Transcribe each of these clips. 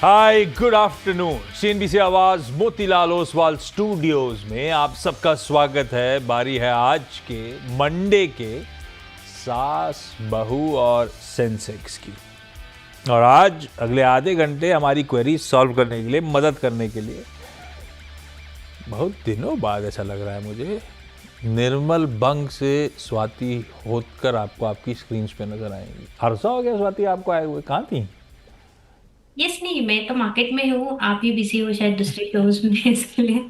Hi good afternoon. CNBC आवाज Motilal Oswal studios में आप सबका स्वागत है। बारी है आज के मंडे के सास बहू और सेंसेक्स की। और आज अगले आधे घंटे हमारी क्वेरी सॉल्व करने के लिए, मदद करने के लिए, बहुत दिनों बाद ऐसा लग रहा है मुझे, निर्मल बंग से स्वाति होतकर आपको आपकी स्क्रीन पे नजर आएंगी। अरसा हो गया स्वाति आपको आए हुए, कहाँ थी? यस नहीं, मैं तो मार्केट में हूँ। आप ही बिजी हो शायद दूसरे क्लोज में इसलिए।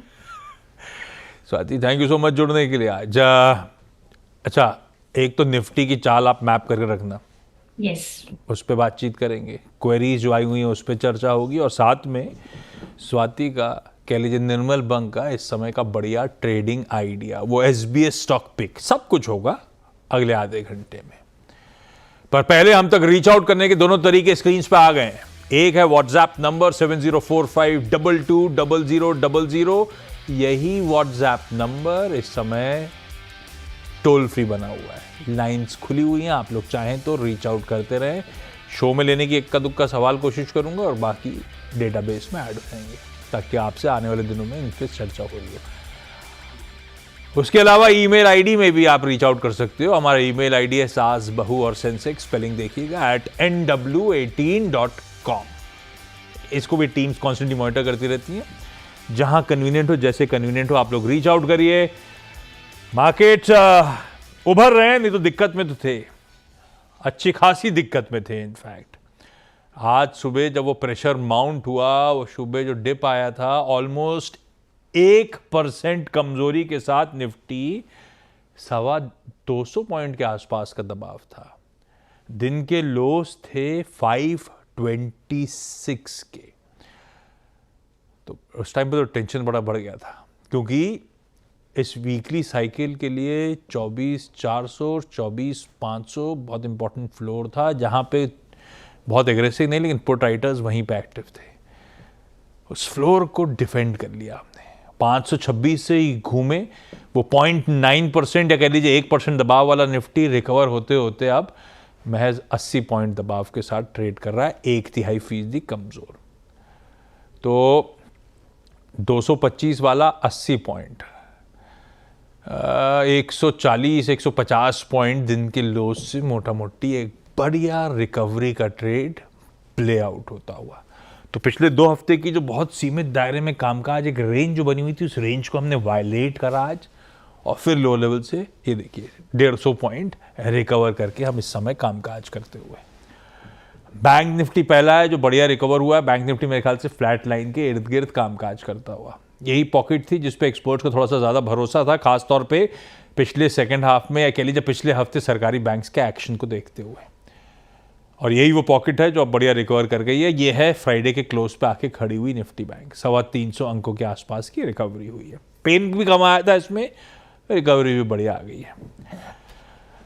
Swati thank you so much जुड़ने के लिए आज। अच्छा, एक तो निफ्टी की चाल आप मैप करके रखना, यस। उस पर बातचीत करेंगे। क्वेरीज जो आई हुई हैं उस पर चर्चा होगी, और साथ में स्वाति का, कह लीजिए निर्मल बंग का इस समय का बढ़िया ट्रेडिंग आइडिया, वो एसबीएस स्टॉक पिक, सब कुछ होगा अगले आधे घंटे में। पर पहले हम तक रीच आउट करने के दोनों तरीके स्क्रीन पे आ गए हैं। एक है व्हाट्सएप नंबर 7045220000। यही व्हाट्सएप नंबर इस समय टोल फ्री बना हुआ है, लाइंस खुली हुई हैं। आप लोग चाहें तो रीच आउट करते रहें। शो में लेने की इक्का दुक्का सवाल कोशिश करूंगा और बाकी डेटाबेस में ऐड हो जाएंगे, ताकि आपसे आने वाले दिनों में इन पर चर्चा हो रही हो। उसके अलावा ईमेल आईडी में भी आप रीच आउट कर सकते हो। हमारा ईमेल आईडी है सास बहू और सेंसेक्स, स्पेलिंग देखिएगा @nw18.com। इसको भी टीम्स कॉन्स्टेंटली मॉनिटर करती रहती हैं। जहां कन्वीनियंट हो, जैसे कन्वीनियंट हो, आप लोग रीच आउट करिए। मार्केट्स उभर रहे हैं, नहीं तो दिक्कत में तो थे, अच्छी खासी दिक्कत में थे। इनफैक्ट आज सुबह जब वो प्रेशर माउंट हुआ, वो सुबह जो डिप आया था, ऑलमोस्ट 1% कमजोरी के साथ निफ्टी 225 पॉइंट के आसपास का दबाव था। दिन के लोस थे 526 के। तो उस टाइम पे तो टेंशन बड़ा बढ़ गया था, क्योंकि इस वीकली साइकिल के लिए 24,400 और 24,500 बहुत इंपॉर्टेंट फ्लोर था, जहां पे बहुत एग्रेसिव नहीं, लेकिन पुट राइटर्स वहीं पे एक्टिव थे। उस फ्लोर को डिफेंड कर लिया हमने। 526 से ही घूमे, वो 0.9% या कह लीजिए 1% दबाव वाला निफ्टी रिकवर होते होते अब महज 80 पॉइंट दबाव के साथ ट्रेड कर रहा है, 1/3% कमजोर। तो 225 वाला 80 पॉइंट, 140 150 पॉइंट दिन के लोस से मोटा मोटी एक बढ़िया रिकवरी का ट्रेड प्ले आउट होता हुआ। तो पिछले 2 हफ्ते की जो बहुत सीमित दायरे में कामकाज, एक रेंज जो बनी हुई थी, उस रेंज को हमने वायलेट करा आज, और फिर लो लेवल से ये देखिए 150 पॉइंट रिकवर करके हम इस समय कामकाज करते हुए। बैंक निफ्टी पहला है जो बढ़िया रिकवर हुआ है। बैंक निफ्टी मेरे ख्याल से फ्लैट लाइन के इर्द गिर्द कामकाज करता हुआ। यही पॉकेट थी जिसपे एक्सपर्ट्स को थोड़ा सा ज़्यादा भरोसा था, खासतौर पे पिछले सेकेंड हाफ में, या कह लीजिए पिछले हफ्ते सरकारी बैंक्स के एक्शन को देखते हुए। और यही वो पॉकेट है जो अब बढ़िया रिकवर कर गई है। ये है फ्राइडे के क्लोज पे आके खड़ी हुई निफ्टी बैंक, 325 अंकों के आसपास की रिकवरी हुई है। पेन भी कम आया था इसमें, रिकवरी भी बढ़िया आ गई है।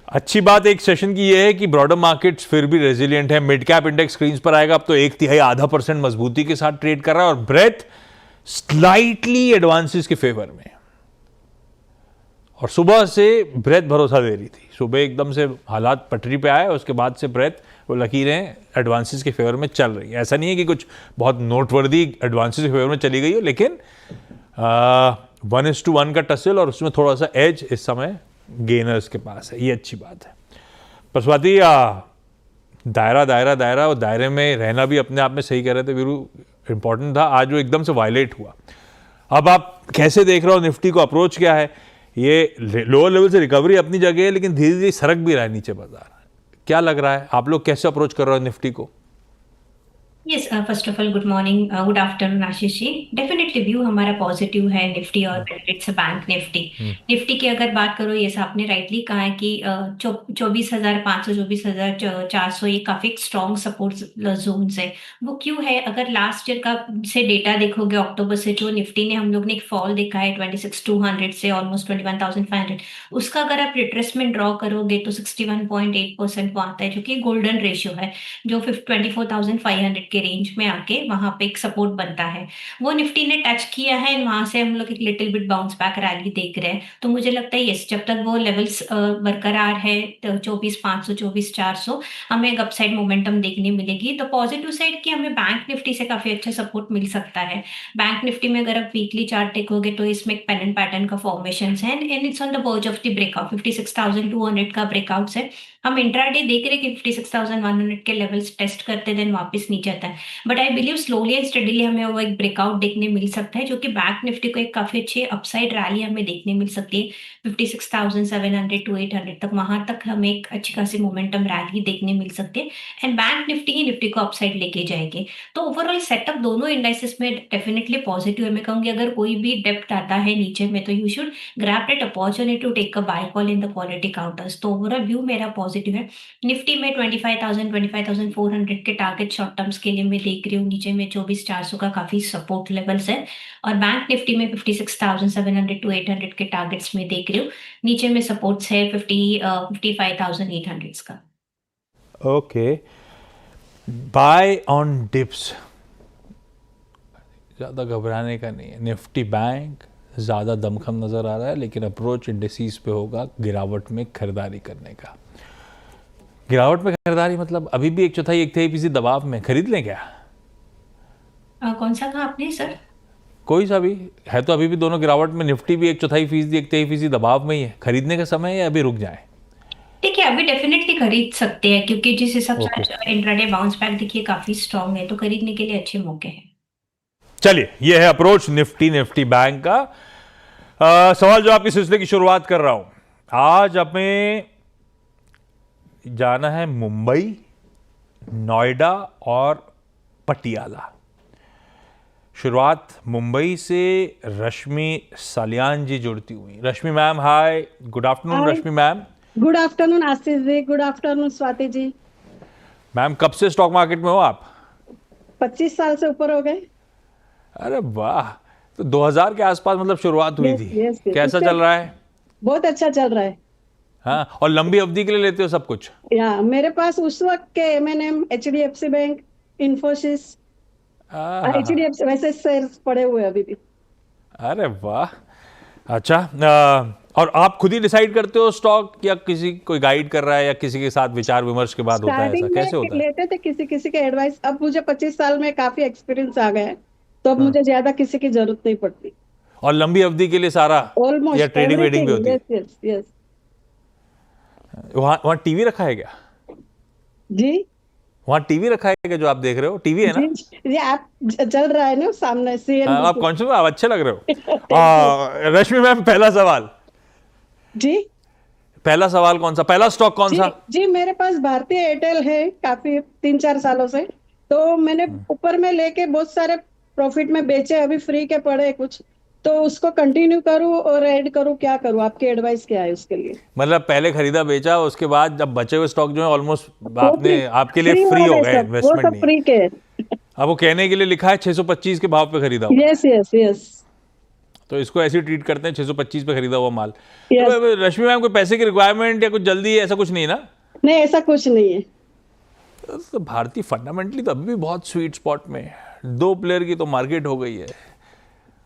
अच्छी बात एक सेशन की ये है कि ब्रॉडर मार्केट्स फिर भी रेजिलिएंट है। मिड कैप इंडेक्स स्क्रीन पर आएगा, अब तो 1/3 0.5% मजबूती के साथ ट्रेड कर रहा है, और ब्रेथ स्लाइटली एडवांसेस के फेवर में। और सुबह से ब्रेथ भरोसा दे रही थी, सुबह एकदम से हालात पटरी पे आए, उसके बाद से ब्रेथ, वो लकीरें एडवांसेस के फेवर में चल रही है। ऐसा नहीं है कि कुछ बहुत नोटवर्दी एडवांसेस के फेवर में चली गई हो, लेकिन 1:1 का टसल, और उसमें थोड़ा सा एज इस समय गेनर्स के पास है। ये अच्छी बात है। पर स्वाति, दायरा दायरा दायरा, और दायरे में रहना भी अपने आप में, सही कह रहे थे वीरू, इंपॉर्टेंट था। आज वो एकदम से वायलेट हुआ। अब आप कैसे देख रहे हो निफ्टी को? अप्रोच क्या है? ये लोअर लेवल से रिकवरी अपनी जगह है, लेकिन धीरे धीरे सरक भी रहा है नीचे बाजार। क्या लग रहा है, आप लोग कैसे अप्रोच कर रहे हो निफ्टी को? Yes, first of all good morning, good afternoon Ashish ji. Definitely view हमारा पॉजिटिव है निफ्टी और इट्स बैंक निफ्टी। निफ्टी की अगर बात करो, ये आपने राइटली कहा है कि 24,500 24,400 ये काफी स्ट्रॉन्ग सपोर्ट जोन है। वो क्यों है? अगर लास्ट ईयर का से डेटा देखोगे, अक्टूबर से जो निफ्टी ने हम लोग ने एक फॉल देखा है 26,200 से ऑलमोस्ट 21,500, उसका अगर आप रिट्रेसमेंट ड्रॉ करोगे तो 61.8% वो आता है, जो कि गोल्डन रेशियो है, जो 24,500 के रेंज में आके वहां पे एक सपोर्ट बनता है, वो निफ्टी ने टच किया है। वहां से हम लोग एक little bit bounce back rally देख रहे हैं। तो मुझे लगता है यस, जब तक वो लेवल्स बरकरार है, तो 24,500 24,400 हमें एक अपसाइड मोमेंटम देखने मिलेगी। तो पॉजिटिव साइड की हमें बैंक निफ्टी से काफी अच्छा सपोर्ट मिल सकता है। बैंक निफ्टी में अगर आप वीकली चार्ट देखोगे तो इसमें एक पेन एंड पैटर्न का फॉर्मेशन है, and it's on the verge of the breakout. 56,200 का ब्रेकआउट है। हम इंट्राडे देख रहे हैं कि 56,100 के लेवल्स टेस्ट करते देन वापस नीचे आता है। But I believe slowly and steadily हमें वो एक ब्रेकआउट देखने मिल सकता है, जो कि बैंक निफ्टी को एक काफी अच्छे अपसाइड रैली हमें देखने मिल सकती है। 56,700 टू 800 तक, वहां तक हमें एक अच्छी खासी मोमेंटम रैली देखने मिल सकती है, and bank Nifty he Nifty को अपसाइड लेके जाएंगे। तो ओवरऑल सेटअप दोनों इंडाइसेस में डेफिनेटली पॉजिटिव है। मैं कहूंगी अगर कोई भी डेप्थ आता है नीचे में, तो you should grab that opportunity to take a buy call in the quality counters. तो ओवरऑल व्यू मेरा पॉजिटिव है। निफ्टी में 25,000 25,400 के टारगेट शॉर्ट टर्म्स के लिए मैं देख रही हूँ। नीचे में 24,400 का काफी सपोर्ट लेवल्स है, और बैंक निफ्टी में 56,700 टू 800 के टारगेट्स में देख रही हूँ। नीचे में सपोर्ट्स है 55,800 का। ओके, बाय ऑन डिप्स, ज़्यादा घबराने का नहीं है। निफ्टी बैंक ज़्यादा दमखम नज़र आ रहा है, लेकिन अप्रोच इंडिसेस पे होगा गिरावट में खरीदारी करने का। गिरावट में खरीदारी मतलब अभी भी 1/4 1/3% दबाव में खरीद लें क्या? कौन सा कहा आपने सर? कोई सा भी है, तो अभी भी दोनों गिरावट में। निफ्टी भी 1/4% 1/3% दबाव में ही है। खरीदने का समय है या अभी रुक जाए? देखिए अभी डेफिनेटली खरीद सकते हैं, क्योंकि जिस हिसाब ओके, से इंट्राडे बाउंस बैक देखिए काफी स्ट्रांग है, तो खरीदने के लिए अच्छे मौके हैं। चलिए, ये है अप्रोच निफ्टी बैंक का। सवाल जवाब की सिलसिले की शुरुआत कर रहा हूं। आज हमें जाना है मुंबई, नोएडा और पटियाला। शुरुआत मुंबई से रश्मि सालियान जी जुड़ती हुई। रश्मि मैम, हाय, गुड आफ्टरनून। हाय, रश्मि मैम, गुड आफ्टरनून आशीष जी, good afternoon Swati ji. Ma'am कब से स्टॉक मार्केट में हो आप? 25 साल से ऊपर हो गए। अरे वाह, तो 2000 के आसपास मतलब शुरुआत हुई यस थी। यस यस, कैसा चल रहा है? बहुत अच्छा चल रहा है। हाँ, और लंबी अवधि के लिए लेते हो सब कुछ? या मेरे पास उस वक्त के M&M, HDFC बैंक, इन्फोसिस, हाँ, HDFC वैसे शेयर्स पड़े हुए अभी भी। अरे वाह, अच्छा। और आप खुद ही डिसाइड करते हो स्टॉक, या किसी कोई गाइड कर रहा है, या किसी के साथ विचार विमर्श के बाद होता है? ऐसा स्टार्टिंग कैसे में होता है? लेते थे किसी किसी के एडवाइस। अब मुझे 25 साल में काफी एक्सपीरियंस आ गया है, तो अब मुझे ज्यादा किसी की जरूरत नहीं पड़ती। और लंबी अवधि के लिए सारा, या ऑलमोस्ट ट्रेडिंग वेडिंग भी एवरीथिंग। होती है? Yes yes yes. वहाँ टीवी रखा है क्या? जी वहाँ टीवी रखा है क्या जो आप देख रहे हो? टीवी है ना? जी, ये आप चल रहा है ना सामने हाँ, CNBC। आप कौन से, आप अच्छे लग रहे हो। रश्मि मैम, पहला सवाल, जी पहला सवाल कौन सा, पहला स्टॉक कौन जी सा? जी, मेरे पास भारतीय एयरटेल है काफी 3-4 सालों से। तो मैंने ऊपर में लेके बहुत सारे प्रॉफिट में बेचे, अभी फ्री के पड़े कुछ, तो उसको कंटिन्यू करूं और ऐड करूं, क्या करूं? आपकी एडवाइस क्या है उसके लिए? मतलब पहले खरीदा बेचा, उसके बाद जब बचे हुए स्टॉक जो है ऑलमोस्ट वो आपने, आपके लिए फ्री फ्री हो वाले गए, सब, वो इन्वेस्टमेंट सब नहीं है। फ्री के। अब वो कहने के लिए लिखा है 625 के भाव पे खरीदा हुआ, यस यस यस तो इसको ऐसे ट्रीट करते हैं, 625 पे खरीदा हुआ माल। यस। तो रश्मि मैम, कोई पैसे की रिक्वायरमेंट या कुछ जल्दी है, ऐसा कुछ नहीं ना? नहीं, ऐसा कुछ नहीं है। तो भारतीय फंडामेंटली तो अभी भी बहुत स्वीट स्पॉट में है। 2 प्लेयर की तो मार्केट हो गई है,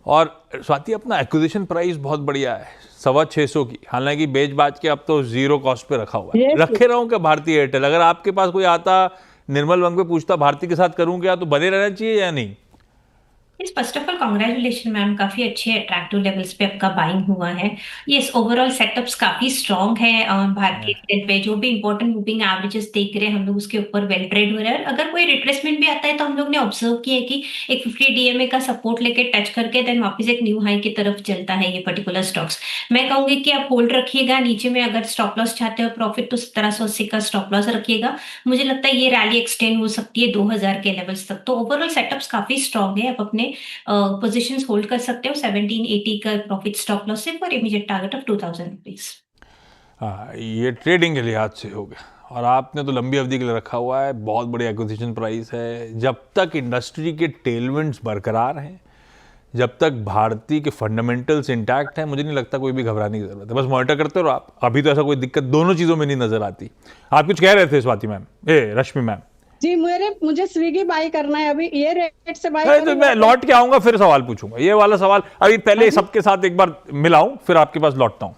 और स्वाति अपना एक्विजिशन प्राइस बहुत बढ़िया है, 625 की। हालांकि बेच बाच के अब तो 0 कॉस्ट पे रखा हुआ है। Yes, रखे रहूं क्या भारतीय एयरटेल? अगर आपके पास कोई आता, निर्मल वंग पे पूछता भारतीय के साथ करूं क्या, तो बने रहना चाहिए या नहीं? Yes, first of all congratulation ma'am, काफी अच्छे अट्रैक्टिव लेवल्स पे आपका बाइंग हुआ है। यस, ओवरऑल सेटअप्स काफी स्ट्रांग है। भारतीय एयरटेल पे जो भी इंपॉर्टेंट मूविंग एवरेजेस देख रहे हैं हम लोग, उसके ऊपर वेल ट्रेड हो रहा है। अगर कोई रिट्रेसमेंट भी आता है तो हम लोग ने ऑब्जर्व किया है कि एक 50 DMA का सपोर्ट लेके टच करके देन वापस एक न्यू हाई की तरफ चलता है ये पर्टिकुलर स्टॉक्स। मैं कहूंगी कि आप होल्ड रखिएगा। नीचे में अगर स्टॉप लॉस चाहते हो प्रॉफिट, तो 1780 का स्टॉप लॉस रखिएगा। मुझे लगता है ये रैली एक्सटेंड हो सकती है 2000 के लेवल्स तक। तो ओवरऑल सेटअप्स काफी स्ट्रांग है। आप अपने पोजीशंस होल्ड कर सकते हो 1780 का प्रॉफिट स्टॉप लॉस से, और इमीडिएट टारगेट ऑफ 2000 रुपीज। हाँ, ये ट्रेडिंग के लिहाज से हो गया, और आपने तो लंबी अवधि के लिए रखा हुआ है। बहुत बड़ी एक्विजिशन प्राइस है। जब तक इंडस्ट्री के टेलविंड्स बरकरार हैं, जब तक भारतीय के फंडामेंटल्स इंटैक्ट हैं, मुझे नहीं लगता कोई भी घबराने की जरूरत है। बस मॉनिटर करते रहो आप। अभी तो ऐसा कोई दिक्कत दोनों चीज़ों में नहीं नजर आती। आप कुछ कह रहे थे स्वाति मैम, रश्मि मैम? जी मुझे स्विगी बाय करना है अभी, ये रेट से बाय नहीं तो करूँ मैं या लौट के आऊंगा फिर सवाल पूछूंगा, ये वाला सवाल अभी पहले अभी? सबके साथ एक बार मिलाऊं फिर आपके पास लौटता हूं।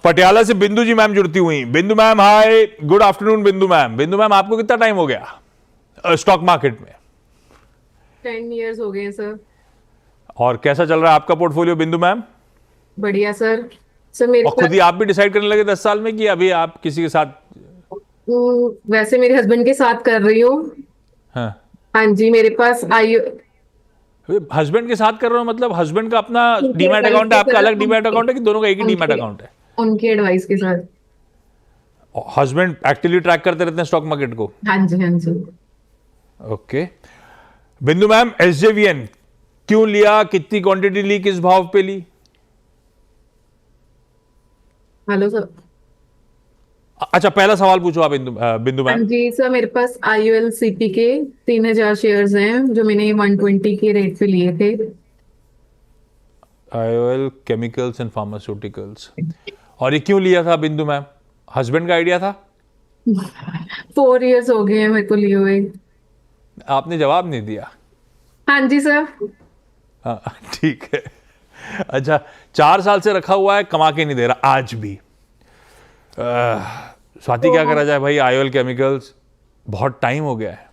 पटियाला से बिंदु जी मैम जुड़ती हुई। बिंदु मैम हाय, गुड आफ्टरनून बिंदु मैम। बिंदु मैम आपको कितना टाइम हो गया स्टॉक मार्केट में 10 years हो गए हैं सर। और कैसा चल रहा है आपका पोर्टफोलियो बिंदु मैम? बढ़िया सर। सर मेरे और खुद ही पास आप भी डिसाइड करने लगे 10 साल में कि अभी आप किसी के साथ? वैसे मेरे हस्बैंड के साथ कर रही हूँ। हाँ, हाँ जी, मेरे पास आई हस्बैंड के साथ कर रहे हो मतलब हस्बैंड का अपना उनके डीमैट एडवाइस अकाउंट है, के आपका अलग साथ डीमैट अकाउंट है कि दोनों का एक ही डीमैट उनके अकाउंट है? उनके एडवाइस के साथ। हस्बैंड एक्टिवली ट्रैक करते रहते हैं स्टॉक मार्केट को? हाँ जी, हाँ जी। ओके। बिंदु मैम एसजेवीएन क्यों लिया, कितनी क्वांटिटी ली, किस भाव पे ली? Hello sir. अच्छा पहला सवाल पूछो आप बिंदु हाँ मैम। जी सर, मेरे पास IULCP के 3000 शेयर्स हैं जो मैंने 120 के रेट पे लिए थे। IOL chemicals and pharmaceuticals. और ये क्यों लिया था बिंदु मैम? हस्बैंड का आइडिया था? 4 years हो गए हैं मेरे को लिए हुए। आपने जवाब नहीं दिया। हाँ जी सर। हाँ ठीक है। अच्छा 4 साल से रखा हुआ है, कमा के नहीं दे रहा आज भी। स्वाति क्या करा जाए भाई, आईओएल केमिकल्स बहुत टाइम हो गया है।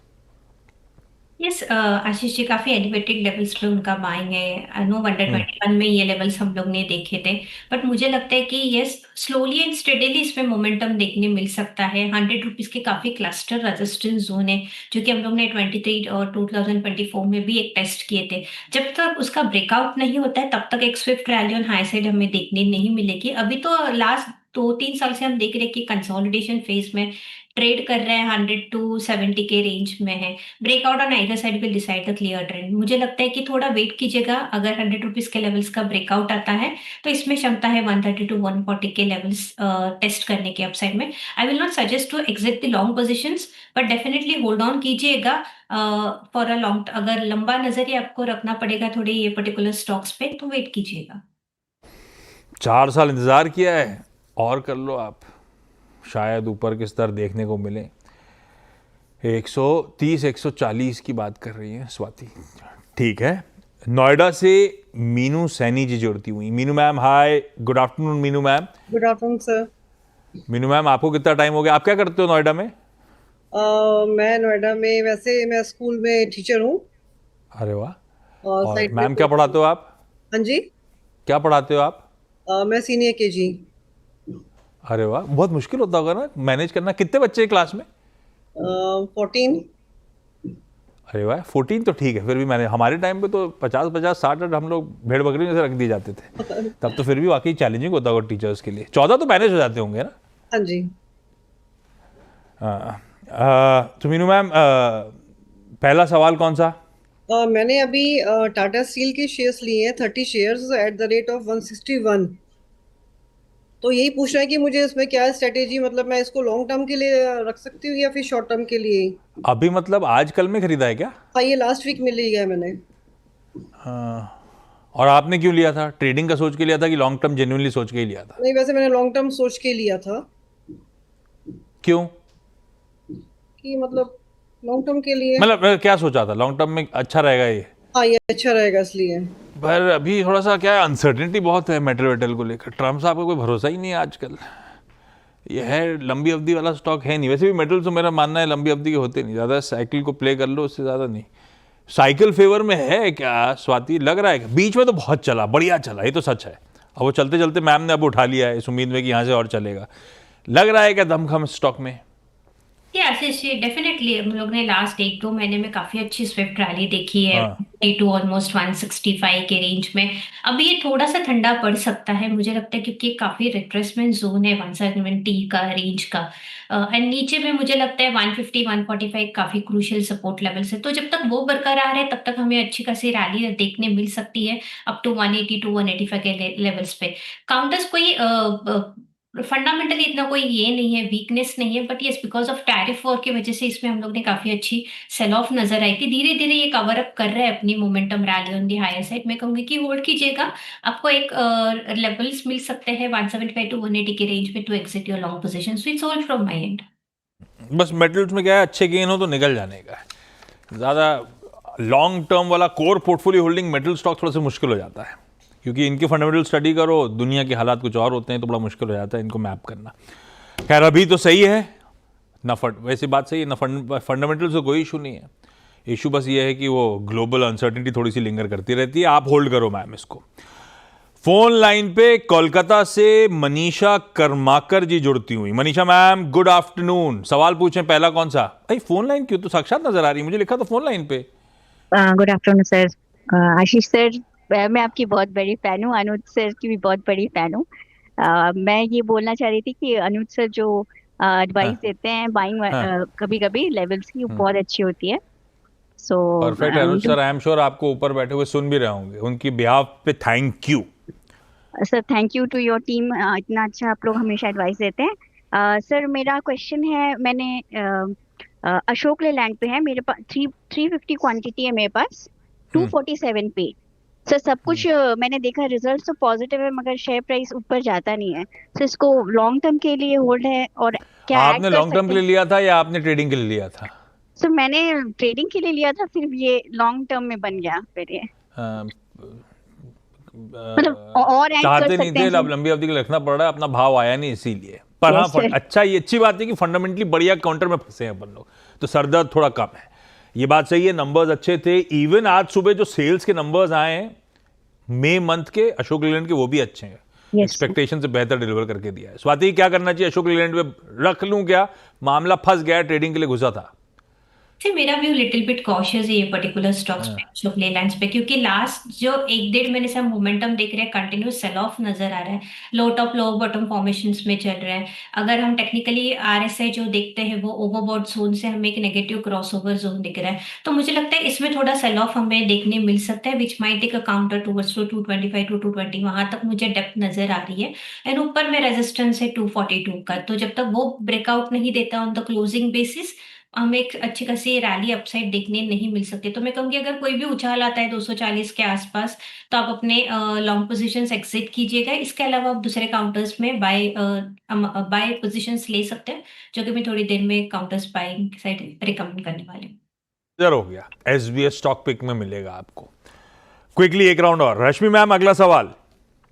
यस आशीष जी, काफी एलिवेटेड लेवल्स पे उनका बाइंग है। नो वंडर 21 में ये लेवल्स हम लोग ने देखे थे। बट मुझे लगता है कि यस, स्लोली एंड स्टेडीली इसमें मोमेंटम देखने मिल सकता है। 100 रुपीज के काफी क्लस्टर रेजिस्टेंस जोन है, जो कि हम लोग ने 23 और 2024 में भी एक टेस्ट किए थे। जब तक उसका ब्रेकआउट नहीं होता है तब तक एक Swift rally on high side हमें देखने नहीं मिलेगी। अभी तो लास्ट 2-3 साल से हम देख रहे हैं कि कंसोलिडेशन फेज में ट्रेड कर रहे हैं, 100 to 70 के रेंज में है। Breakout on either side will decide the clear trend. मुझे लगता है कि थोड़ा वेट कीजिएगा, अगर 100 रुपीज के लेवल्स का ब्रेकआउट आता है तो इसमें क्षमता है 130 to 140 के लेवल्स टेस्ट करने के अपसाइड में। I will not suggest to exit the long positions, but definitely hold on कीजिएगा फॉर अ लॉन्ग। अगर लंबा नजरिया आपको रखना पड़ेगा थोड़े ये पर्टिकुलर स्टॉक्स पे तो वेट कीजिएगा। 4 साल इंतजार किया है और कर लो आप, शायद ऊपर के स्तर देखने को मिले। 130 140 की बात कर रही है स्वाति। ठीक है। नोएडा से मीनू सैनी जी जुड़ती हुई। Meenu ma'am hi, good afternoon Meenu ma'am. Good afternoon sir. Meenu ma'am आपको कितना टाइम हो गया, आप क्या करते हो नोएडा में? मैं नोएडा में, वैसे मैं स्कूल में टीचर हूँ अरे वाह। और और साइड मैम क्या पढ़ाते हो आप? हाँ जी। क्या पढ़ाते हो आप? मैं सीनियर केजी। अरे वाह, बहुत मुश्किल होता होगा ना मैनेज करना। कितने बच्चे हैं क्लास में? 14। अरे वाह 14 तो ठीक है, फिर भी मैंने हमारे टाइम पे तो 50 60 हम लोग भेड़ बकरी में से रख दिए जाते थे। तब तो फिर भी वाकई चैलेंजिंग होता होगा टीचर्स के लिए। 14 तो मैनेज हो जाते होंगे ना? हाँ जी। तो मीनू मैम पहला सवाल कौन सा? मैंने अभी टाटा स्टील के शेयर्स लिए हैं, 30 shares at the rate of 161। तो यही पूछना है कि मुझे इसमें क्या स्ट्रेटेजी, मतलब मैं इसको लॉन्ग टर्म के लिए रख सकती हूँ या फिर शॉर्ट टर्म के लिए? अभी मतलब आज कल में खरीदा है क्या? हाँ, ये लास्ट वीक में लिया है मैंने। और आपने क्यों लिया था? ट्रेडिंग का सोच के लिया था कि लॉन्ग टर्म जेन्युइनली सोच के ही लिया था? नहीं, वैसे मैंने लॉन्ग टर्म सोच के लिया था क्यों? कि मतलब लॉन्ग टर्म के लिए। मतलब क्या सोचा था लॉन्ग टर्म में अच्छा रहेगा ये? हाँ, ये अच्छा रहेगा इसलिए। पर अभी थोड़ा सा क्या है, अनसर्टेनिटी बहुत है मेटल वेटल को लेकर। ट्रम्प साहब का कोई भरोसा ही नहीं है आजकल। ये है लंबी अवधि वाला स्टॉक है नहीं। वैसे भी मेटल तो मेरा मानना है लंबी अवधि के होते नहीं, ज़्यादा साइकिल को प्ले कर लो, उससे ज़्यादा नहीं। साइकिल फेवर में है क्या स्वाति, लग रहा है? बीच में तो बहुत चला, बढ़िया चला, ये तो सच है। अब वो चलते चलते मैम ने अब उठा लिया है इस उम्मीद में कि यहाँ से और चलेगा। लग रहा है क्या दमखम स्टॉक में? ये आशीष जी, डेफिनेटली हम लोग ने लास्ट 1-2 महीने में काफी अच्छी स्विफ्ट रैली देखी है, हाँ। टू ऑलमोस्ट 165 के रेंज में। अभी ये थोड़ा सा ठंडा पड़ सकता है मुझे लगता है, क्योंकि काफी रिट्रेसमेंट जोन है 170 का रेंज का। एंड नीचे में मुझे लगता है 150 145 काफी क्रूशियल सपोर्ट लेवल्स है। तो जब तक वो बरकरार है तब तक हमें अच्छी खासी रैली देखने मिल सकती है अप टू 180 to 185 के लेवल्स पे। काउंटर्स कोई फंडामेंटली इतना कोई ये नहीं है, वीकनेस नहीं है, but yes because of tariff war की वजह से इसमें हम लोग ने काफी अच्छी सेल ऑफ नजर आई थी। धीरे धीरे ये कवर अप कर रहा है अपनी momentum rally on the higher side. मैं कहूंगी कि होल्ड कीजिएगा, आपको एक लेवल्स मिल सकते हैं 175 to 180 के रेंज में to exit your long position. So it's all from my end. बस मेटल्स में क्या है, अच्छे गेन हो तो निकल जाने का है। ज़्यादा लॉन्ग टर्म वाला core portfolio holding metal stock थोड़ा सा मुश्किल हो जाता है, क्योंकि इनके फंडामेंटल स्टडी करो, दुनिया के हालात कुछ और होते हैं, तो बड़ा मुश्किल हो जाता है इनको मैप करना। खैर अभी तो सही है ना, वैसे बात सही है ना, फंडामेंटल से कोई इशू नहीं है। इशू बस ये है कि वो ग्लोबल अनसर्टिनिटी थोड़ी सी लिंगर करती रहती है। आप होल्ड करो मैम इसको। फोन लाइन पे कोलकाता से मनीषा कर्माकर जी जुड़ती हुई। मनीषा मैम गुड आफ्टरनून, सवाल पूछें पहला कौन सा? भाई फोन लाइन क्यों, तो साक्षात नजर आ रही है, मुझे लिखा तो फोन लाइन पे। Good afternoon sir. Ashish sir, मैं आपकी बहुत बड़ी फैन हूँ, अनुज सर की भी बहुत बड़ी फैन हूँ। मैं ये बोलना चाह रही थी कि अनुज सर जो एडवाइस देते हैं बाइंग कभी कभी लेवल्स की, वो बहुत अच्छी होती है। So perfect Anuj sir, I am sure आपको ऊपर बैठे हुए सुन भी रहे होंगे, उनकी बिहाफ पे thank you sir. Thank you to your team, इतना अच्छा आप लोग हमेशा एडवाइस देते हैं। सर मेरा क्वेश्चन है, मैंने अशोक लेलैंड पे है, मेरे पास 350 क्वांटिटी है मेरे पास, 247 पे। सर सब कुछ मैंने देखा, रिजल्ट तो पॉजिटिव है, मगर शेयर प्राइस ऊपर जाता नहीं है। सर इसको लॉन्ग टर्म के लिए होल्ड है, और क्या ऐड आपने कर लॉन्ग टर्म सकते के लिए हैं? लिया था या आपने ट्रेडिंग के लिए लिया था? सर मैंने ट्रेडिंग के लिए लिया था, फिर ये लॉन्ग टर्म में बन गया फिर ये, मतलब और ऐड कर चाहते नहीं सकते थे, हैं अब सर? लंबी अवधि के लिए रखना पड़ रहा है, अपना भाव आया नहीं इसीलिए। पर हाँ, यस सर। अच्छा, ये अच्छी बात है कि फंडामेंटली बढ़िया काउंटर में फंसे हैं अपन लोग, तो सरदर्द थोड़ा कम है। ये बात सही है, नंबर्स अच्छे थे। इवन आज सुबह जो सेल्स के नंबर्स आए हैं मई मंथ के अशोक लेलैंड के, वो भी अच्छे हैं। Yes, एक्सपेक्टेशन से बेहतर डिलीवर करके दिया है। स्वाति क्या करना चाहिए अशोक लेलैंड में? रख लूं क्या, मामला फंस गया, ट्रेडिंग के लिए घुसा था? से मेरा व्यू लिटिल बिट कॉशियस है ये पर्टिकुलर स्टॉक्स पे, अशोक लेलैंड्स पे, क्योंकि लास्ट जो 1-1.5 महीने से हम मोमेंटम देख रहे हैं, कंटिन्यूस सेल ऑफ नजर आ रहा है, लो टॉप लो बॉटम फॉर्मेशंस में चल रहा है। अगर हम टेक्निकली आरएसआई जो देखते हैं, वो ओवरबॉट जोन से हमें एक नेगेटिव क्रॉसओवर जोन दिख रहा है, तो मुझे लगता है इसमें थोड़ा सेल ऑफ हमें देखने मिल सकता है, which might take a counter towards 225 to 220, वहां तक मुझे डेप्थ नजर आ रही है। एंड ऊपर में रेजिस्टेंस है 242 का, तो जब तक वो ब्रेकआउट नहीं देता ऑन द क्लोजिंग बेसिस, हमें एक अच्छी खासी रैली अपसाइड देखने नहीं मिल सकती। तो मैं कहूंगी अगर कोई भी उछाल आता है 240 के आसपास, तो आप अपने लॉन्ग पोजीशंस एग्जिट कीजिएगा। इसके अलावा आप दूसरे काउंटर्स में बाय पोजीशंस ले सकते हैं, जो कि मैं थोड़ी देर में काउंटर्स बाइंग साइड रिकमेंड करने वाली हूँ। हो गया, एसबीएस स्टॉक पिक में मिलेगा आपको। क्विकली एक राउंड और। रश्मि मैम अगला सवाल।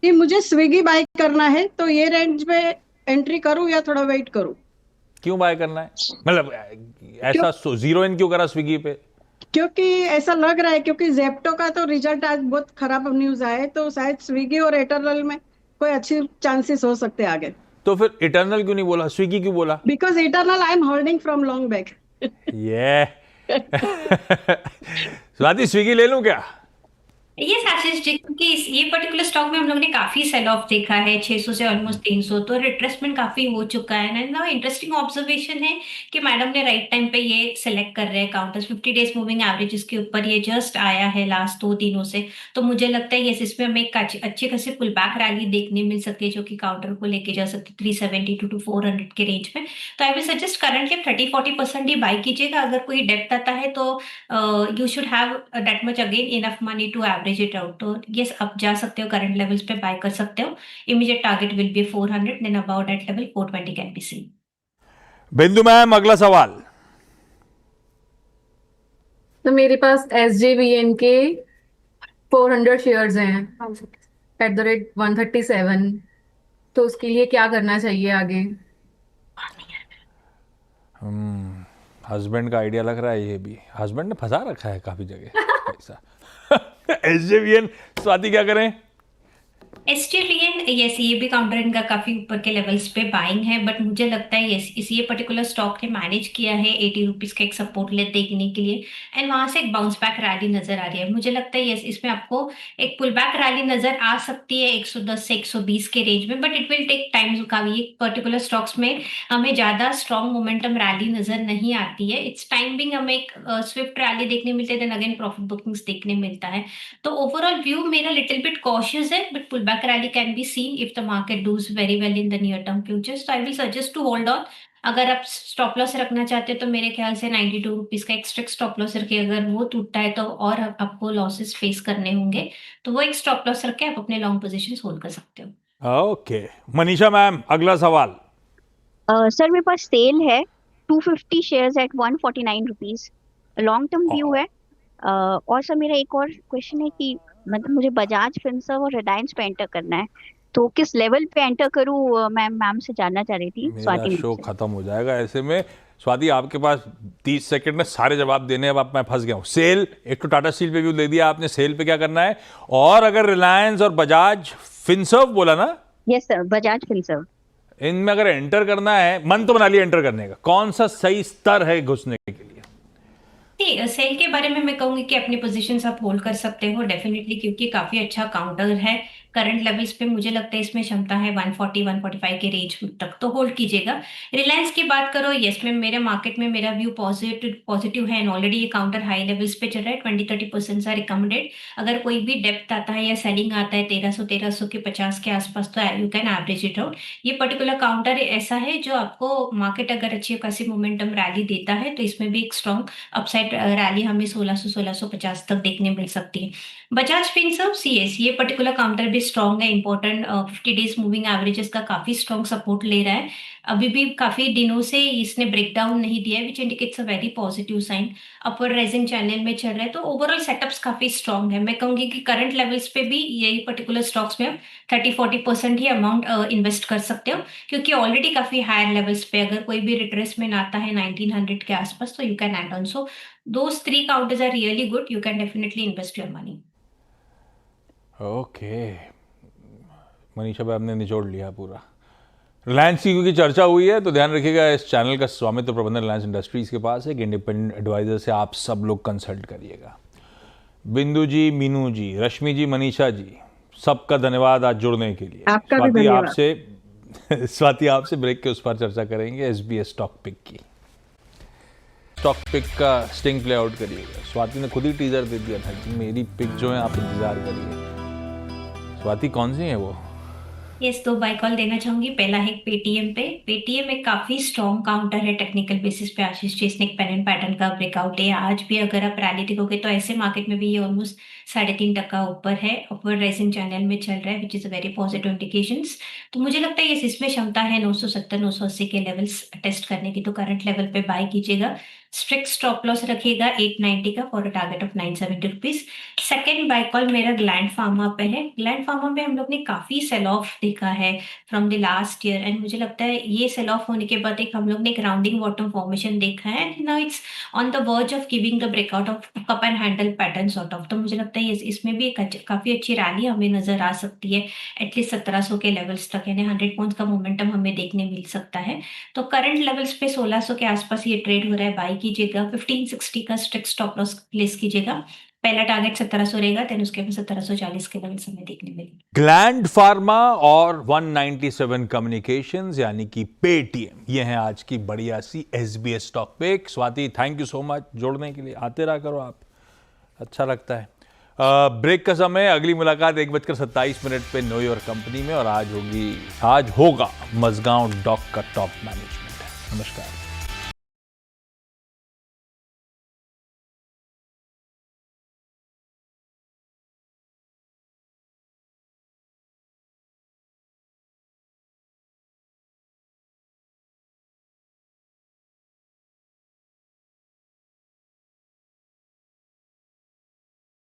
कि मुझे स्विगी बाय करना है, तो ये रेंज में एंट्री करूं या थोड़ा वेट करूं? क्यों बाय करना है, मतलब ऐसा जीरो इन क्यों करा स्विगी पे? क्योंकि ऐसा लग रहा है, क्योंकि जेप्टो का तो रिजल्ट आज बहुत खराब न्यूज आया है, तो शायद स्विगी और एयरटेल में कोई अच्छी चांसेस हो सकते हैं आगे। तो फिर इटर्नल क्यों नहीं बोला, स्विगी क्यों बोला? Because eternal I am holding from long back. ये स्वाति स्विगी ले लूं क्या? ये आशीष जी, क्योंकि ये पर्टिकुलर स्टॉक में हम लोग ने काफी सेल ऑफ देखा है, 600 से ऑलमोस्ट 300, तो रिट्रेसमेंट काफी हो चुका है। ना इंटरेस्टिंग ऑब्जर्वेशन है कि मैडम ने राइट टाइम पे ये सिलेक्ट कर रहे हैं काउंटर्स। 50 डेज मूविंग एवरेज के ऊपर ये जस्ट आया है लास्ट 2 दिनों से, तो मुझे लगता है यस, इसमें हमें एक अच्छी खासी पुल बैक रैली देखने मिल सकती है, जो कि काउंटर को लेके जा सकती है 370 टू 400 के रेंज में। तो आई विल सजेस्ट करंटली 30-40% ही बाई कीजिएगा। अगर कोई डेप्थ आता है तो you should have that much again enough money to average it out. तो यस, आप जा सकते हो, करंट लेवल्स पे बाय कर सकते हो। Immediate target will be 400, then about that level 420 can be seen. Bindu ma'am अगला सवाल। तो मेरे पास SJVN के 400 शेयर्स हैं एट द रेट 137, तो उसके लिए क्या करना चाहिए आगे? हस्बैंड का आइडिया लग रहा है, ये भी हस्बैंड ने फंसा रखा है काफी जगह पैसा। एसजेवीएन, स्वाति क्या करें? एसटीवीएन, यस, ये भी काउंटर इनका काफी ऊपर के लेवल्स पे बाइंग है, बट मुझे लगता है यस, इस ये पर्टिकुलर स्टॉक ने मैनेज किया है 80 रुपीज का एक सपोर्ट ले देखने के लिए, एंड वहां से एक बाउंस बैक रैली नजर आ रही है। मुझे लगता है यस, इसमें आपको एक पुल बैक रैली नजर आ सकती है 110 से 120 के रेंज में, but it will take time. का ये पर्टिकुलर स्टॉक्स में हमें ज्यादा स्ट्रॉन्ग मोमेंटम रैली नजर नहीं आती है। इट्स टाइम बिंग हमें एक स्विफ्ट रैली देखने मिलती है, देन अगेन प्रॉफिट बुकिंग्स देखने मिलता है। तो ओवरऑल व्यू मेरा लिटिल बिट कॉशियस है, but pullback rally can be seen if the market does very well in the near term futures. So I will suggest to hold on. अगर आप stop loss रखना चाहते हैं तो मेरे ख्याल से 92 रुपीज का एक स्ट्रिक्ट स्टॉप लॉस रखे, अगर वो टूटता है तो और आपको लॉसेस फेस करने होंगे, तो वो एक स्टॉप लॉस रख के आप अपने लॉन्ग पोजीशंस होल्ड कर सकते हो। ओके, मनीषा मैम अगला सवाल। सर मेरे पास सेल है 250 shares at 149 rupees, long term view है। और सर मेरा एक और क्वेश्चन है कि मतलब मुझे बजाज फिनसर्व और रिलायंस पे एंटर करना है, तो किस लेवल पे एंटर करूँ? मैं मैम से जानना चाह रही थी, मेरा स्वाति शो मैम से। खत्म हो जाएगा ऐसे में। स्वाति, आपके पास 30 सेकंड में सारे जवाब देने हैं। अब मैं फंस गया हूँ। सेल, एक तो टाटा स्टील पे व्यू दे दिया आपने, सेल पे क्या करना है? और अगर रिलायंस और बजाज फिनसर्व बोला ना, यस सर, बजाज फिनसर्व। इनमें अगर एंटर करना है, मन तो बना लिया एंटर करने का, कौन सा सही स्तर है घुसने के लिए? सेल के बारे में मैं कहूंगी कि अपनी पोजीशंस आप होल्ड कर सकते हो डेफिनेटली, क्योंकि काफी अच्छा काउंटर है करंट लेवल्स पे। मुझे लगता है इसमें क्षमता है 140 145 के रेंज तक, तो होल्ड कीजिएगा। रिलायंस की बात करो, यस में मेरे मार्केट में मेरा व्यू पॉजिटिव है एंड ऑलरेडी ये काउंटर हाई लेवल्स पे चल रहा है। 20-30% सा रिकमेंडेड। अगर कोई भी डेप्थ आता है या सेलिंग आता है 1300 के 50 के आसपास, तो you can average it out. ये पर्टिकुलर काउंटर ऐसा है जो आपको मार्केट अगर अच्छी खासी मोमेंटम रैली देता है तो इसमें भी एक स्ट्रॉन्ग अपसाइड रैली हमें 1600-1650 तक देखने मिल सकती है। बजाज फिनसर्व सीएस, ये पर्टिकुलर काउंटर भी स्ट्रॉन्ग है। इंपॉर्टेंट 50 डेज मूविंग एवरेजेस का काफी स्ट्रॉन्ग सपोर्ट ले रहा है। अभी भी काफी दिनों से इसने ब्रेकडाउन नहीं दिया है, which indicates a very positive sign. Upward rising channel में चल रहा है, तो ओवरऑल सेटअप्स काफी स्ट्रॉन्ग है। मैं कहूंगी कि करंट लेवल्स पे भी यही पर्टिकुलर स्टॉक्स में 30-40% ही अमाउंट इन्वेस्ट कर सकते हो, क्योंकि ऑलरेडी काफी हायर लेवल्स पे अगर कोई भी रिट्रेसमेंट आता है 1900 के आसपास, तो you can add on. So those 3 counters are really good. You can definitely invest your money. Okay, Manisha भाई आपने निचोड़ लिया पूरा। रिलायंस की क्योंकि चर्चा हुई है तो ध्यान रखिएगा, इस चैनल का स्वामित्व प्रबंधन रिलायंस इंडस्ट्रीज के पास है। एक इंडिपेंडेंट एडवाइजर से आप सब लोग कंसल्ट करिएगा। बिंदु जी, मीनू जी, रश्मि जी, मनीषा जी, सबका धन्यवाद आज जुड़ने के लिए। आपका भी स्वाति धन्यवाद। आपसे स्वाति आपसे ब्रेक के उस पर चर्चा करेंगे एसबीएस स्टॉक पिक की। स्टॉक पिक का स्टिंग प्ले आउट करिएगा। स्वाति ने खुद ही टीजर दे दिया था कि मेरी पिक जो है आप इंतजार करिए। स्वाति कौन सी है वो? यस, तो बाय कॉल देना चाहूंगी। पहला है पेटीएम पे। पेटीएम एक काफी स्ट्रॉन्ग काउंटर है टेक्निकल बेसिस पे। आशीष जी, इसने एक पेन पैटर्न का ब्रेकआउट है। आज भी अगर आप रैली देखोगे तो ऐसे मार्केट में भी ये ऑलमोस्ट 3.5% ऊपर है। अपवर्ड राइजिंग चैनल में चल रहा है, which is a very positive indications. तो मुझे लगता है ये इसमें क्षमता है 970-980 के लेवल्स टेस्ट करने की, तो करंट लेवल पे बाय कीजिएगा। स्ट्रिक्ट स्टॉप लॉस रखिएगा 890 का for a target of 970 rupees. Second by call मेरा ग्लैंड फार्मा पे है। ग्लैंड फार्मा में हम लोग ने काफी सेल ऑफ देखा है from the last year, and मुझे लगता है ये सेल ऑफ होने के बाद एक हम लोग ने एक राउंडिंग बॉटम फॉर्मेशन देखा है, and now it's on the verge of giving the breakout of cup and handle pattern sort of. तो मुझे लगता है इसमें भी एक काफी अच्छी रैली हमें नजर आ सकती है एटलीस्ट 1700 के लेवल्स तक, यानी 100 पॉइंट्स का मोमेंटम हमें देखने मिल सकता है। तो करंट लेवल्स पे 1600 के आसपास ये ट्रेड हो रहा है, बाई कीजिएगा। 1560 का स्ट्रिक्ट स्टॉप लॉस प्लेस कीजिएगा। पहला टारगेट 1700 रहेगा, देन उसके बाद 1740 के लेवल्स हमें देखने मिलेंगे। ग्लैंड फार्मा और 197 कम्युनिकेशंस यानी कि पेटीएम, ये हैं आज की बढ़िया सी SBS stock pick. Swati, thank you so much जोड़ने के लिए। आते रहा करो आप, अच्छा लगता है। ब्रेक का समय। अगली मुलाकात 1:27 पे नो योर कंपनी में, और आज होगा मजगांव डॉक का टॉप मैनेजमेंट। नमस्कार।